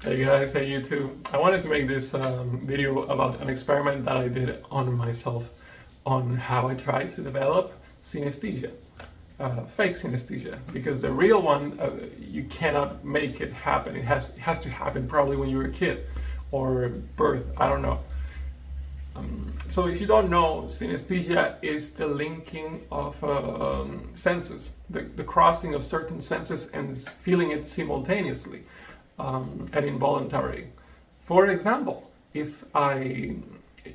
Hey guys, hey YouTube. I wanted to make this video about an experiment that I did on myself on how I tried to develop synesthesia, fake synesthesia, because the real one, you cannot make it happen. It has to happen probably when you were a kid or birth, I don't know. So if you don't know, synesthesia is the linking of senses, the crossing of certain senses and feeling it simultaneously and involuntarily. For example, if I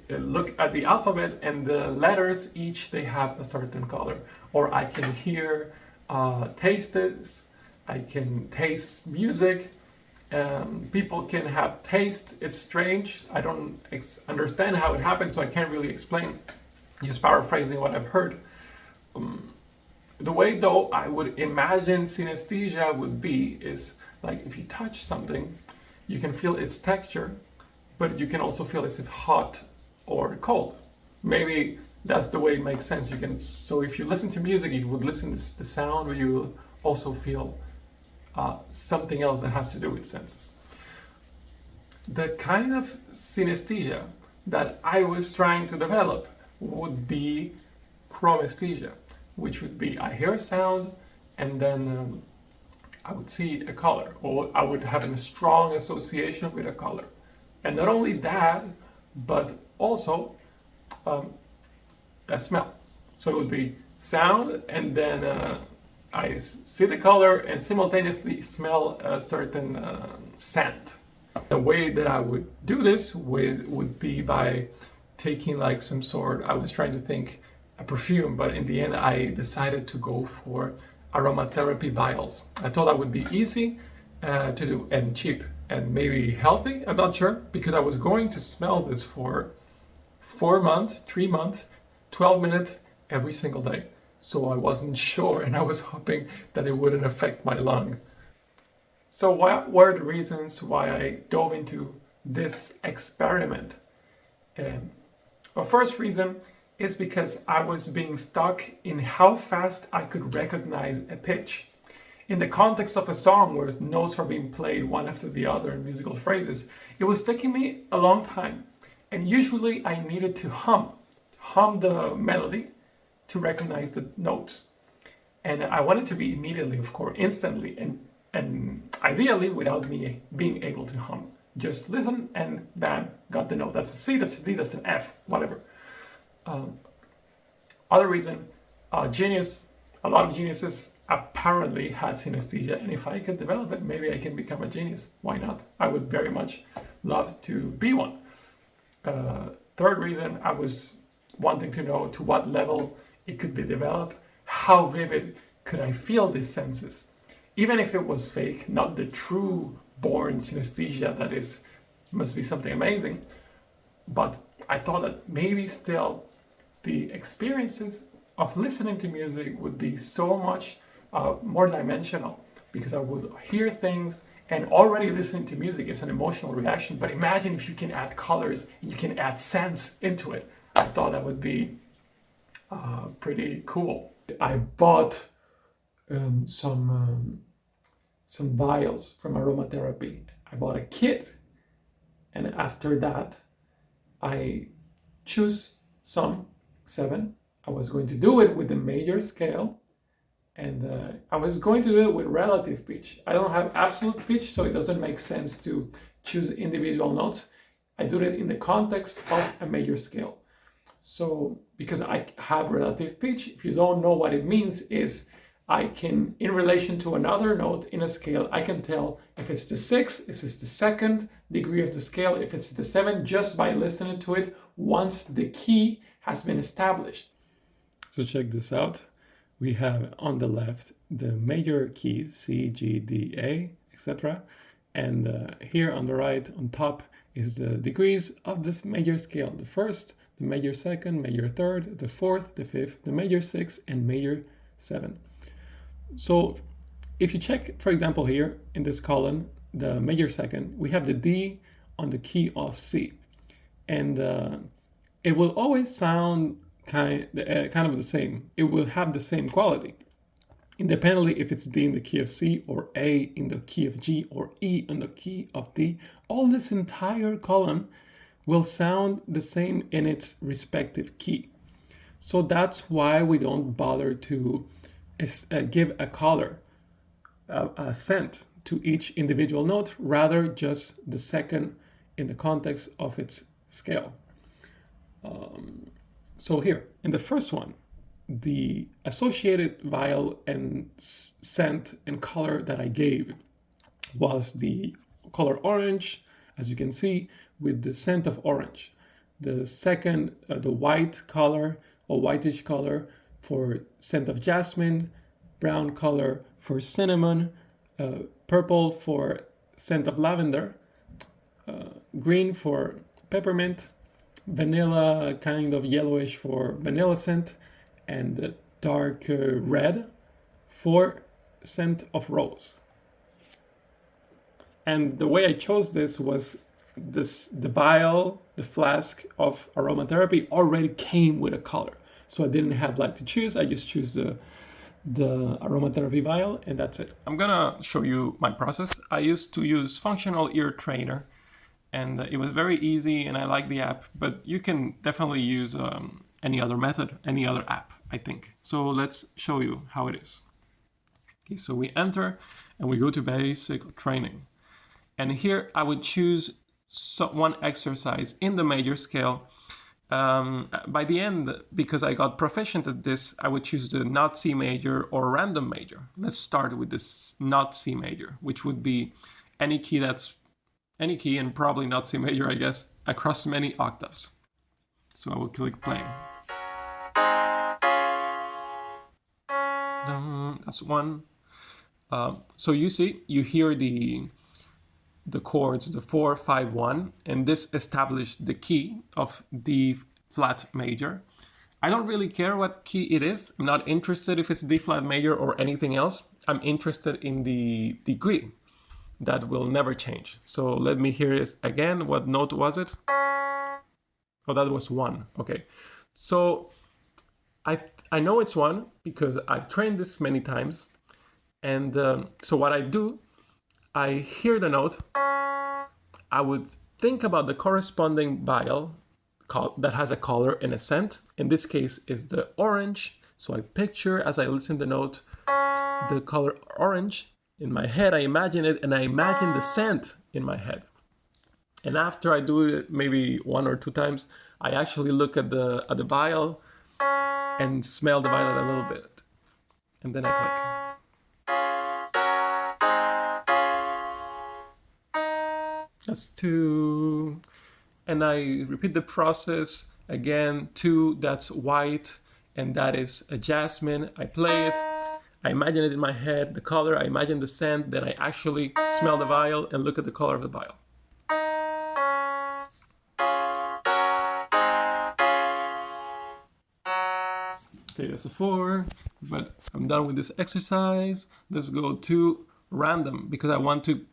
look at the alphabet and the letters, each they have a certain color, or I can hear tastes, I can taste music. People can have taste. It's strange. I don't understand how it happens, so I can't really explain. Just paraphrasing what I've heard. The way, though, I would imagine synesthesia would be is like if you touch something, you can feel its texture, but you can also feel it's hot or cold. Maybe that's the way it makes sense. You can. So if you listen to music, you would listen to the sound, but you also feel something else that has to do with senses. The kind of synesthesia that I was trying to develop would be chromesthesia, which would be I hear a sound and then I would see a color, or I would have a strong association with a color. And not only that, but also a smell. So it would be sound and then I see the color and simultaneously smell a certain scent. The way that I would do this would be by taking like some sort, I was trying to think a perfume, but in the end I decided to go for aromatherapy vials. I thought that would be easy to do and cheap and maybe healthy, I'm not sure, because I was going to smell this for 4 months, 3 months, 12 minutes every single day. So I wasn't sure, and I was hoping that it wouldn't affect my lung. So what were the reasons why I dove into this experiment? The first reason is because I was being stuck in how fast I could recognize a pitch. In the context of a song where notes are being played one after the other in musical phrases, it was taking me a long time. And usually I needed to hum the melody to recognize the notes. And I want it to be immediately, of course, instantly, and ideally without me being able to hum. Just listen and bam, got the note. That's a C, that's a D, that's an F, whatever. Other reason, a lot of geniuses apparently had synesthesia, and if I could develop it, maybe I can become a genius. Why not? I would very much love to be one. Third reason, I was wanting to know to what level it could be developed, how vivid could I feel these senses, even if it was fake, not the true born synesthesia that must be something amazing. But I thought that maybe still the experiences of listening to music would be so much more dimensional, because I would hear things, and already listening to music is an emotional reaction. But imagine if you can add colors and you can add sense into it. I thought that would be pretty cool. I bought some vials from aromatherapy. I bought a kit, and after that, I choose some 7. I was going to do it with the major scale, and I was going to do it with relative pitch. I don't have absolute pitch, so it doesn't make sense to choose individual notes. I do it in the context of a major scale. So because I have relative pitch, if you don't know what it means, is I can, in relation to another note in a scale, I can tell if it's the 6, if it's the second degree of the scale, if it's the 7, just by listening to it once the key has been established. So check this out. We have on the left the major keys, C, G, D, A, etc. And here on the right, on top, is the degrees of this major scale. The first, the major second, major third, the fourth, the fifth, the major 6, and major 7. So if you check, for example, here in this column, the major second, we have the D on the key of C. And it will always sound kind of the same. It will have the same quality. independently if it's D in the key of C or A in the key of G or E in the key of D, all this entire column will sound the same in its respective key. So that's why we don't bother to give a color, a scent to each individual note, rather just the second in the context of its scale. So here, in the first one, the associated vial and scent and color that I gave was the color orange, as you can see, with the scent of orange. The second, the white color or whitish color for scent of jasmine, brown color for cinnamon, purple for scent of lavender, green for peppermint, vanilla kind of yellowish for vanilla scent, and dark red for scent of rose. And the way I chose this was the vial, the flask of aromatherapy already came with a color. So I didn't have to choose. I just choose the aromatherapy vial, and that's it. I'm gonna show you my process. I used to use Functional Ear Trainer, and it was very easy, and I like the app, but you can definitely use any other method, any other app, I think. So let's show you how it is. Okay, so we enter and we go to basic training. And here I would choose one exercise in the major scale. By the end, because I got proficient at this, I would choose the not C major or random major. Let's start with this not C major, which would be any key and probably not C major, I guess, across many octaves. So I will click play. That's one. So you hear the chords, the 4, 5, 1, and this established the key of D flat major. I don't really care what key it is. I'm not interested if it's D flat major or anything else. I'm interested in the degree. That will never change. So let me hear this again. What note was it? Oh, that was 1. Okay. So I know it's 1 because I've trained this many times. And so what I do, I hear the note, I would think about the corresponding vial that has a color and a scent. In this case is the orange. So I picture as I listen to the note, the color orange. In my head, I imagine it, and I imagine the scent in my head. And after I do it maybe 1 or 2 times, I actually look at the vial and smell the violet a little bit. And then I click. That's 2. And I repeat the process again. 2, that's white, and that is a jasmine. I play it. I imagine it in my head, the color, I imagine the scent, then I actually smell the vial and look at the color of the vial. Okay, that's a 4, but I'm done with this exercise. Let's go to random, because I want to,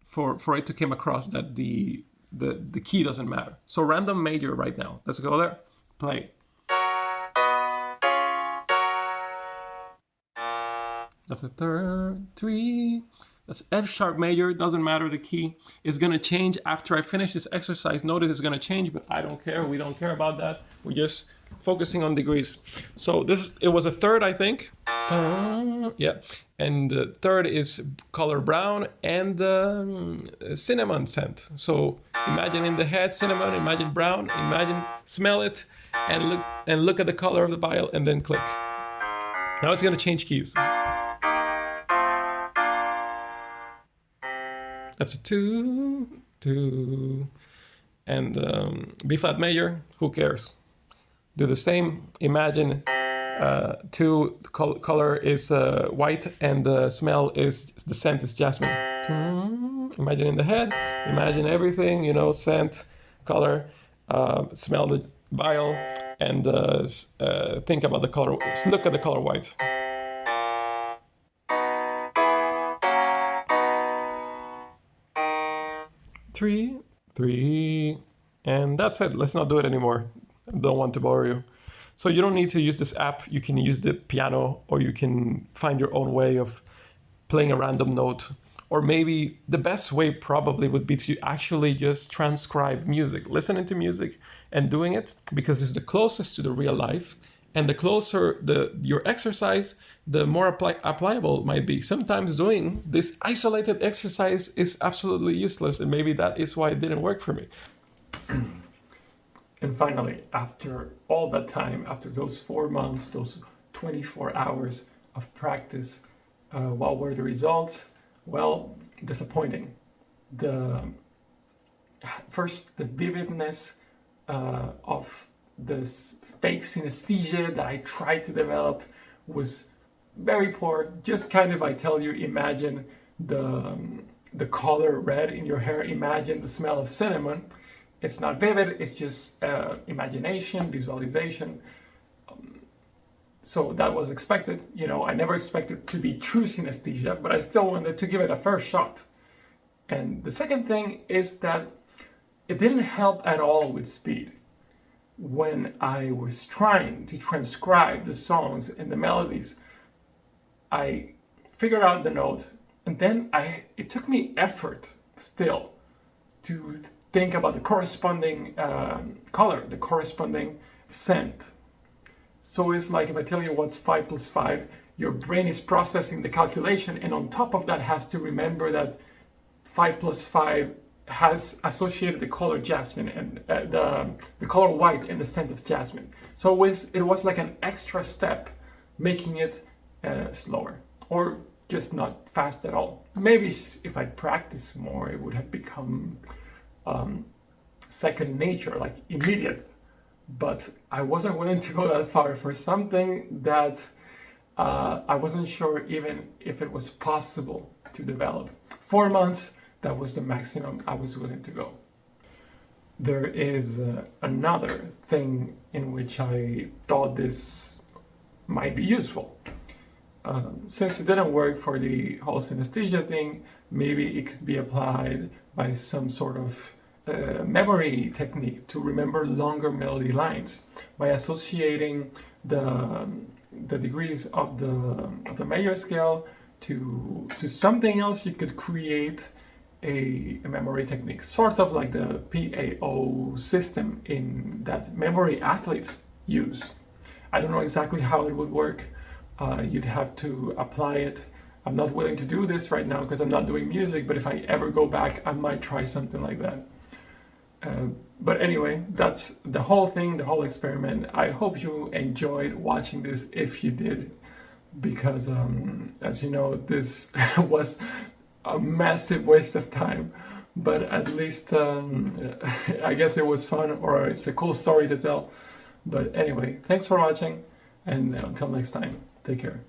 for it to come across that the key doesn't matter. So random major right now. Let's go there, play. That's a 3. That's F sharp major, doesn't matter the key. It's gonna change after I finish this exercise. Notice it's gonna change, but I don't care. We don't care about that. We're just focusing on degrees. So it was a 3rd, I think. Yeah, and the 3rd is color brown and cinnamon scent. So imagine in the head cinnamon, imagine brown, smell it, and look at the color of the vial, and then click. Now it's gonna change keys. That's a 2, 2, and B flat major, who cares? Do the same, imagine 2, color is white, and the scent is jasmine. Imagine in the head, imagine everything, scent, color, smell the vial, and think about the color, look at the color white. Three, and that's it. Let's not do it anymore. I don't want to bore you. So you don't need to use this app. You can use the piano, or you can find your own way of playing a random note. Or maybe the best way probably would be to actually just transcribe music, listening to music and doing it, because it's the closest to the real life. And the closer your exercise, the more applicable it might be. Sometimes doing this isolated exercise is absolutely useless, and maybe that is why it didn't work for me. And finally, after all that time, after those 4 months, those 24 hours of practice, what were the results? Well, disappointing. First, the vividness of this fake synesthesia that I tried to develop was very poor. Just kind of, I tell you, imagine the color red in your hair, imagine the smell of cinnamon. It's not vivid, it's just imagination, visualization. So that was expected. I never expected to be true synesthesia, but I still wanted to give it a fair shot. And the second thing is that it didn't help at all with speed. When I was trying to transcribe the songs and the melodies, I figured out the note, and then it took me effort still to think about the corresponding color, the corresponding scent. So it's like if I tell you what's 5 plus 5, your brain is processing the calculation, and on top of that has to remember that 5 plus 5 has associated the color jasmine and the color white and the scent of jasmine. So it was like an extra step, making it slower, or just not fast at all. Maybe if I practice more, it would have become second nature, like immediate. But I wasn't willing to go that far for something that I wasn't sure even if it was possible to develop. 4 months, that was the maximum I was willing to go. There is another thing in which I thought this might be useful. Since it didn't work for the whole synesthesia thing, maybe it could be applied by some sort of memory technique to remember longer melody lines by associating the degrees of the major scale to something else. You could create a memory technique, sort of like the PAO system in that memory athletes use. I don't know exactly how it would work. You'd have to apply it. I'm not willing to do this right now because I'm not doing music, but if I ever go back, I might try something like that. But anyway, that's the whole thing, the whole experiment. I hope you enjoyed watching this, if you did, because as you know, this was a massive waste of time, but at least I guess it was fun, or it's a cool story to tell. But anyway, thanks for watching, and until next time, take care.